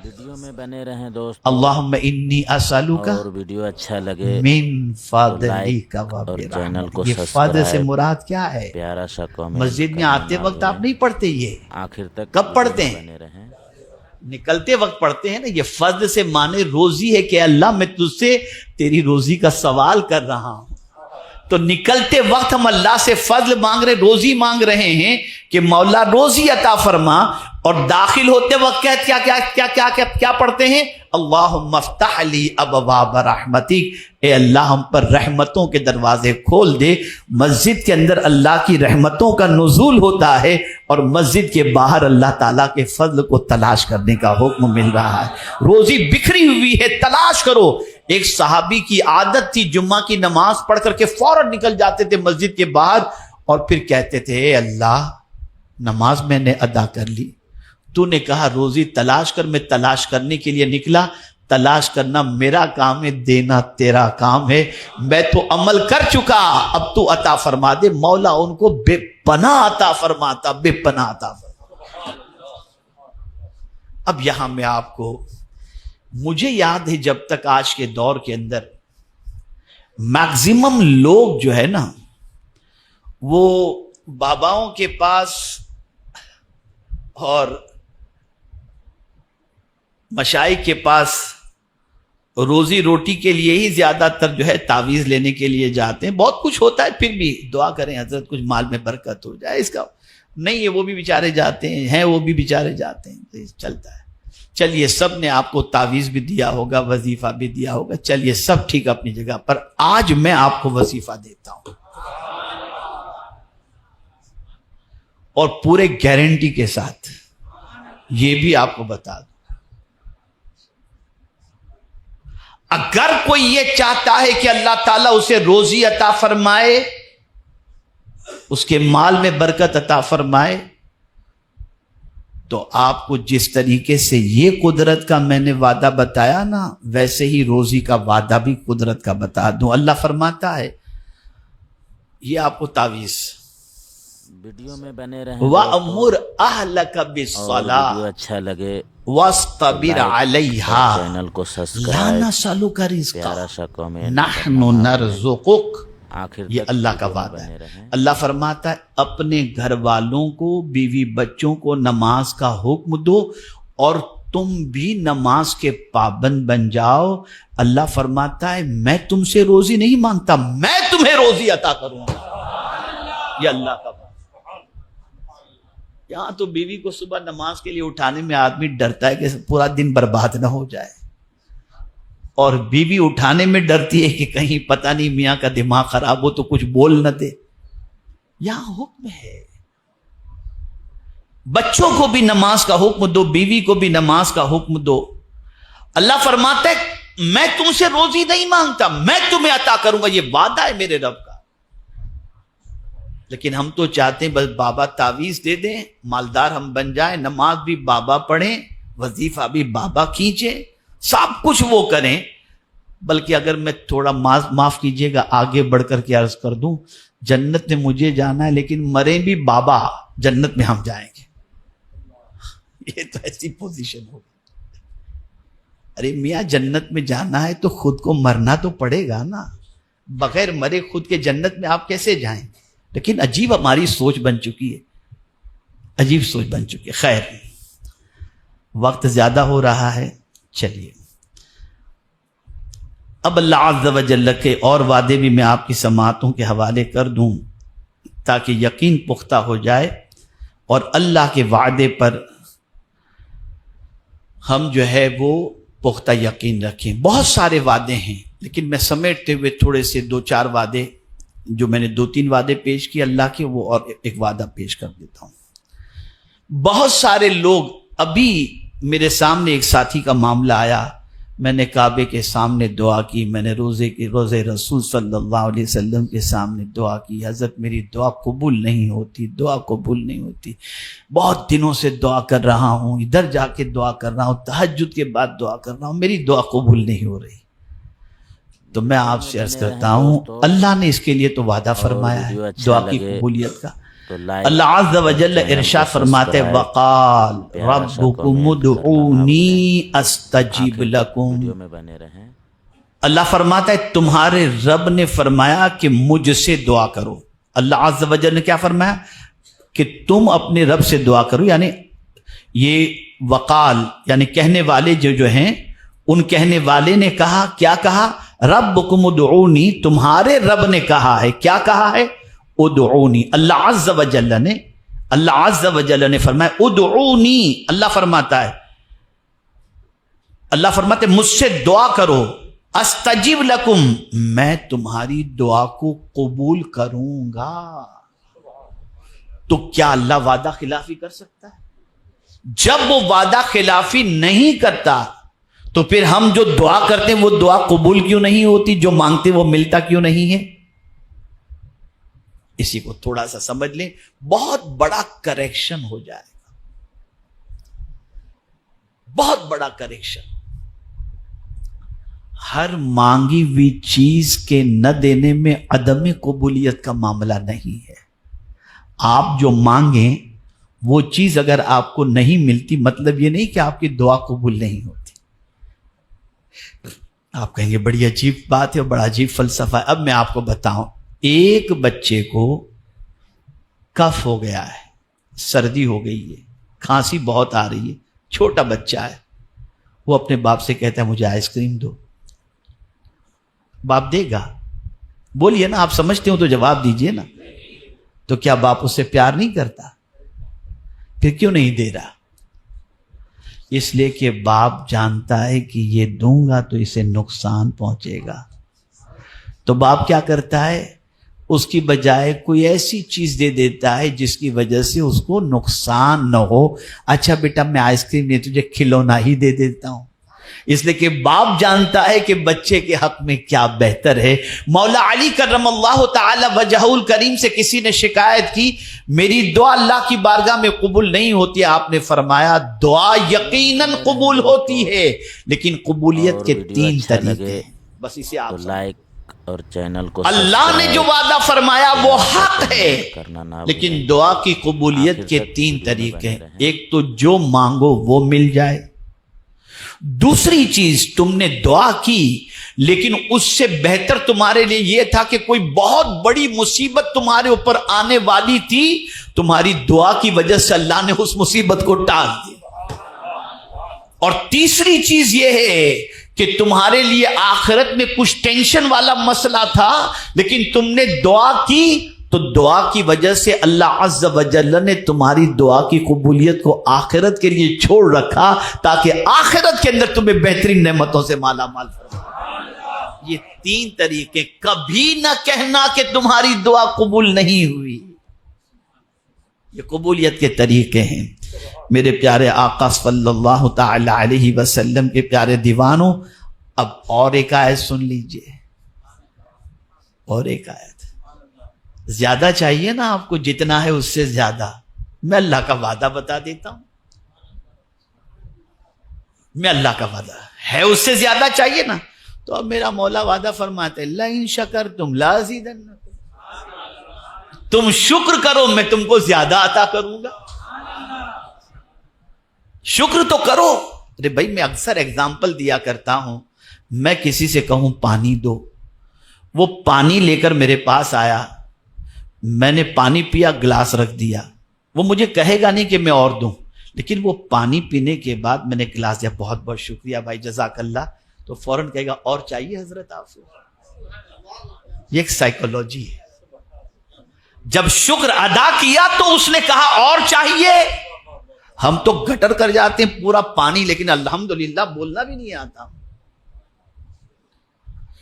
Video میں بنے رہیں دوست، اللہم انی اسالک اور ویڈیو اچھا لگے من فضلک و اور چینل کو برحمتک۔ یہ فضل سے سبسکرائب، مراد کیا ہے؟ پیارا سا کامنٹ مسجد میں آتے وقت آپ نہیں پڑھتے، یہ آخر تک کب پڑھتے ہیں؟ بنے رہیں۔ نکلتے وقت پڑھتے ہیں نا۔ یہ فضل سے معنی روزی ہے کہ اللہ میں تجھ سے تیری روزی کا سوال کر رہا ہوں، تو نکلتے وقت ہم اللہ سے فضل مانگ رہے، روزی مانگ رہے ہیں کہ مولا روزی عطا فرما، اور داخل ہوتے وقت کیا کیا کیا کیا کیا کیا پڑھتے ہیں؟ اللہم افتح لی ابواب رحمتک، اے اللہ ہم پر رحمتوں کے دروازے کھول دے۔ مسجد کے اندر اللہ کی رحمتوں کا نزول ہوتا ہے، اور مسجد کے باہر اللہ تعالیٰ کے فضل کو تلاش کرنے کا حکم مل رہا ہے۔ روزی بکھری ہوئی ہے، تلاش کرو۔ ایک صحابی کی عادت تھی جمعہ کی نماز پڑھ کر کے فوراً نکل جاتے تھے مسجد کے باہر، اور پھر کہتے تھے اے اللہ نماز میں نے ادا کر لی، تو نے کہا روزی تلاش کر، میں تلاش کرنے کے لیے نکلا۔ تلاش کرنا میرا کام ہے، دینا تیرا کام ہے، میں تو عمل کر چکا، اب تو عطا فرما دے۔ مولا ان کو بے پناہ عطا فرماتا، بے پناہ عطا فرماتا۔ اب یہاں میں آپ کو، مجھے یاد ہے جب تک آج کے دور کے اندر میکزیمم لوگ جو ہے نا وہ باباؤں کے پاس اور مشائخ کے پاس روزی روٹی کے لیے ہی زیادہ تر جو ہے تعویذ لینے کے لیے جاتے ہیں۔ بہت کچھ ہوتا ہے، پھر بھی دعا کریں حضرت کچھ مال میں برکت ہو جائے، اس کا نہیں ہے، وہ بھی بیچارے جاتے ہیں وہ بھی بیچارے جاتے ہیں، چلتا ہے۔ چلیے سب نے آپ کو تعویذ بھی دیا ہوگا، وظیفہ بھی دیا ہوگا، چلیے سب ٹھیک اپنی جگہ پر۔ آج میں آپ کو وظیفہ دیتا ہوں، اور پورے گارنٹی کے ساتھ یہ بھی آپ کو بتا دوں، اگر کوئی یہ چاہتا ہے کہ اللہ تعالیٰ اسے روزی عطا فرمائے، اس کے مال میں برکت عطا فرمائے، تو آپ کو جس طریقے سے یہ قدرت کا میں نے وعدہ بتایا نا، ویسے ہی روزی کا وعدہ بھی قدرت کا بتا دوں۔ اللہ فرماتا ہے، یہ آپ کو تعویذ، ویڈیو میں بنے رہیں وَأَمُرْ أَهْلَكَ اور ویڈیو بِالصَّلَاةِ اچھا لگے وَاسْطَبِرْ عَلَيْهَا چینل کو لَا سبسکرائب، نَسْأَلُكَ پیارا رِزْقًا سا کامنٹ نَحْنُ نَرْزُقُكَ۔ آخر یہ تک اللہ کا ویڈیو میں وعدہ بنے ہے۔ رہیں۔ اللہ فرماتا ہے اپنے گھر والوں کو، بیوی بچوں کو نماز کا حکم دو، اور تم بھی نماز کے پابند بن جاؤ۔ اللہ فرماتا ہے میں تم سے روزی نہیں مانگتا، میں تمہیں روزی عطا کروں گا۔ یہ اللہ کا وعدہ۔ یہاں تو بیوی کو صبح نماز کے لیے اٹھانے میں آدمی ڈرتا ہے کہ پورا دن برباد نہ ہو جائے، اور بیوی اٹھانے میں ڈرتی ہے کہ کہیں پتہ نہیں میاں کا دماغ خراب ہو تو کچھ بول نہ دے۔ یہاں حکم ہے، بچوں کو بھی نماز کا حکم دو، بیوی کو بھی نماز کا حکم دو۔ اللہ فرماتا ہے میں تم سے روزی نہیں مانگتا، میں تمہیں عطا کروں گا، یہ وعدہ ہے میرے رب کا۔ لیکن ہم تو چاہتے ہیں بس بابا تعویذ دے دیں، مالدار ہم بن جائیں، نماز بھی بابا پڑھیں، وظیفہ بھی بابا کھینچیں، سب کچھ وہ کریں۔ بلکہ اگر میں تھوڑا معاف کیجئے گا آگے بڑھ کر کے عرض کر دوں، جنت میں مجھے جانا ہے لیکن مریں بھی بابا، جنت میں ہم جائیں گے۔ یہ تو ایسی پوزیشن ہوگی۔ ارے میاں جنت میں جانا ہے تو خود کو مرنا تو پڑے گا نا، بغیر مرے خود کے جنت میں آپ کیسے جائیں؟ لیکن عجیب ہماری سوچ بن چکی ہے، عجیب سوچ بن چکی ہے۔ خیر، وقت زیادہ ہو رہا ہے، چلیے اب اللہ عز و جل کے اور وعدے بھی میں آپ کی سماعتوں کے حوالے کر دوں تاکہ یقین پختہ ہو جائے، اور اللہ کے وعدے پر ہم جو ہے وہ پختہ یقین رکھیں۔ بہت سارے وعدے ہیں، لیکن میں سمیٹتے ہوئے تھوڑے سے دو چار وعدے، جو میں نے دو تین وعدے پیش کیے اللہ کے، وہ اور ایک وعدہ پیش کر دیتا ہوں۔ بہت سارے لوگ، ابھی میرے سامنے ایک ساتھی کا معاملہ آیا، میں نے کعبے کے سامنے دعا کی، میں نے روزے رسول صلی اللہ علیہ وسلم کے سامنے دعا کی، حضرت میری دعا قبول نہیں ہوتی، دعا قبول نہیں ہوتی، بہت دنوں سے دعا کر رہا ہوں، ادھر جا کے دعا کر رہا ہوں، تہجد کے بعد دعا کر رہا ہوں، میری دعا قبول نہیں ہو رہی۔ تو میں آپ سے عرض کرتا ہوں اللہ نے اس کے لیے تو وعدہ فرمایا ہے دعا کی قبولیت کا، تو لائک اللہ عز و جل ارشاد فرماتے وقال ربکم ادعونی استجب لکم. ویڈیو میں بنے رہیں. اللہ فرماتا ہے تمہارے رب نے فرمایا کہ مجھ سے دعا کرو. اللہ عز و جل نے کیا فرمایا کہ تم اپنے رب سے دعا کرو. یعنی یہ وقال یعنی کہنے والے جو ہیں ان کہنے والے نے کہا, کیا کہا؟ ربکم ادعونی, تمہارے رب نے کہا ہے. کیا کہا ہے؟ ادعونی. اللہ عز و جل نے فرمایا ادعونی. اللہ فرماتا ہے مجھ سے دعا کرو. استجب لکم, میں تمہاری دعا کو قبول کروں گا. تو کیا اللہ وعدہ خلافی کر سکتا ہے؟ جب وہ وعدہ خلافی نہیں کرتا تو پھر ہم جو دعا کرتے ہیں وہ دعا قبول کیوں نہیں ہوتی؟ جو مانگتے وہ ملتا کیوں نہیں ہے؟ اسی کو تھوڑا سا سمجھ لیں, بہت بڑا کریکشن ہو جائے گا. بہت بڑا کریکشن. ہر مانگی ہوئی چیز کے نہ دینے میں عدم قبولیت کا معاملہ نہیں ہے. آپ جو مانگیں وہ چیز اگر آپ کو نہیں ملتی, مطلب یہ نہیں کہ آپ کی دعا قبول نہیں ہوتی. آپ کہیں گے بڑی عجیب بات ہے, بڑا عجیب فلسفہ ہے. اب میں آپ کو بتاؤں, ایک بچے کو کف ہو گیا ہے, سردی ہو گئی ہے, کھانسی بہت آ رہی ہے, چھوٹا بچہ ہے, وہ اپنے باپ سے کہتا ہے مجھے آئس کریم دو. باپ دے گا؟ بولیے نا, آپ سمجھتے ہو تو جواب دیجئے نا. تو کیا باپ اس سے پیار نہیں کرتا؟ پھر کیوں نہیں دے رہا؟ اس لیے کہ باپ جانتا ہے کہ یہ دوں گا تو اسے نقصان پہنچے گا. تو باپ کیا کرتا ہے؟ اس کی بجائے کوئی ایسی چیز دے دیتا ہے جس کی وجہ سے اس کو نقصان نہ ہو. اچھا بیٹا میں آئس کریم نہیں, تجھے کھلونا ہی دے دیتا ہوں. اس لیے کہ باپ جانتا ہے کہ بچے کے حق میں کیا بہتر ہے. مولا علی کرم اللہ تعالی وجہہ الکریم سے کسی نے شکایت کی میری دعا اللہ کی بارگاہ میں قبول نہیں ہوتی. آپ نے فرمایا دعا یقیناً قبول ہوتی ہے, لیکن قبولیت کے تین طریقے. بس اسے آپ لائک اور چینل کو اللہ نے جو وعدہ فرمایا وہ حق ہے, لیکن دعا کی قبولیت کے تین طریقے ہیں. ایک تو جو مانگو وہ مل جائے. دوسری چیز تم نے دعا کی لیکن اس سے بہتر تمہارے لیے یہ تھا کہ کوئی بہت بڑی مصیبت تمہارے اوپر آنے والی تھی, تمہاری دعا کی وجہ سے اللہ نے اس مصیبت کو ٹال دیا. اور تیسری چیز یہ ہے کہ تمہارے لیے آخرت میں کچھ ٹینشن والا مسئلہ تھا لیکن تم نے دعا کی تو دعا کی وجہ سے اللہ عز و جل نے تمہاری دعا کی قبولیت کو آخرت کے لیے چھوڑ رکھا تاکہ آخرت کے اندر تمہیں بہترین نعمتوں سے مالا مال فرمائے. یہ تین طریقے, کبھی نہ کہنا کہ تمہاری دعا قبول نہیں ہوئی. یہ قبولیت کے طریقے ہیں. میرے پیارے آقا صلی اللہ تعالی علیہ وسلم کے پیارے دیوانوں, اب اور ایک آیت سن لیجئے. اور ایک آیت زیادہ چاہیے نا آپ کو, جتنا ہے اس سے زیادہ. میں اللہ کا وعدہ بتا دیتا ہوں, میں اللہ کا وعدہ ہے اس سے زیادہ چاہیے نا. تو اب میرا مولا وعدہ فرماتے ہیں لئن شکرتم لازیدنکم, تم شکر کرو میں تم کو زیادہ عطا کروں گا. شکر تو کرو. ارے بھائی میں اکثر ایگزامپل دیا کرتا ہوں, میں کسی سے کہوں پانی دو, وہ پانی لے کر میرے پاس آیا, میں نے پانی پیا, گلاس رکھ دیا, وہ مجھے کہے گا نہیں کہ میں اور دوں, لیکن وہ پانی پینے کے بعد میں نے گلاس دیا, بہت بہت شکریہ بھائی جزاک اللہ, تو فوراً کہے گا اور چاہیے حضرت آپ سے. یہ ایک سائیکولوجی ہے. جب شکر ادا کیا تو اس نے کہا اور چاہیے. ہم تو گٹر کر جاتے ہیں پورا پانی, لیکن الحمدللہ بولنا بھی نہیں آتا.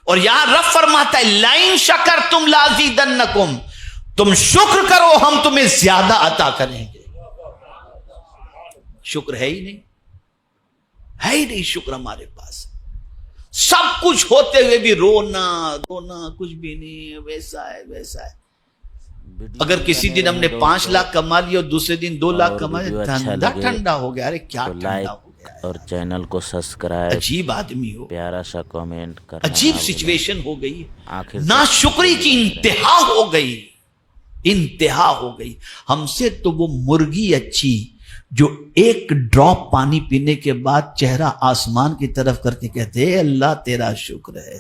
اور یہاں رب فرماتا ہے لئن شکرتم لازیدنکم, تم شکر کرو ہم تمہیں زیادہ عطا کریں گے. شکر ہے ہی نہیں, ہے ہی نہیں شکر ہمارے پاس. سب کچھ ہوتے ہوئے بھی رونا کچھ بھی نہیں, ویسا ہے ویسا ہے. اگر کسی دن ہم نے 5 لاکھ کما لیا اور دوسرے دن 2 لاکھ کما لیا, ٹھنڈا ہو گیا. ارے کیا ٹھنڈا ہو گیا. اور چینل کو سبسکرائب, عجیب آدمی ہو, پیارا سا کامنٹ کرنا, عجیب سچویشن ہو گئی, ناشکری کی انتہا ہو گئی. انتہا ہو گئی. ہم سے تو وہ مرغی اچھی جو ایک ڈراپ پانی پینے کے بعد چہرہ آسمان کی طرف کر کے کہتے ہیں اللہ تیرا شکر ہے.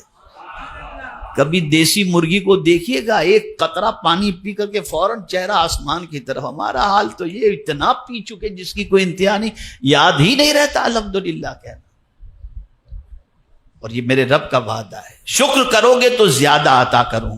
کبھی دیسی مرغی کو دیکھیے گا ایک قطرہ پانی پی کر کے فوراً چہرہ آسمان کی طرف. ہمارا حال تو یہ اتنا پی چکے جس کی کوئی انتہا نہیں, یاد ہی نہیں رہتا الحمدللہ کہنا. اور یہ میرے رب کا وعدہ ہے, شکر کرو گے تو زیادہ عطا کروں گا.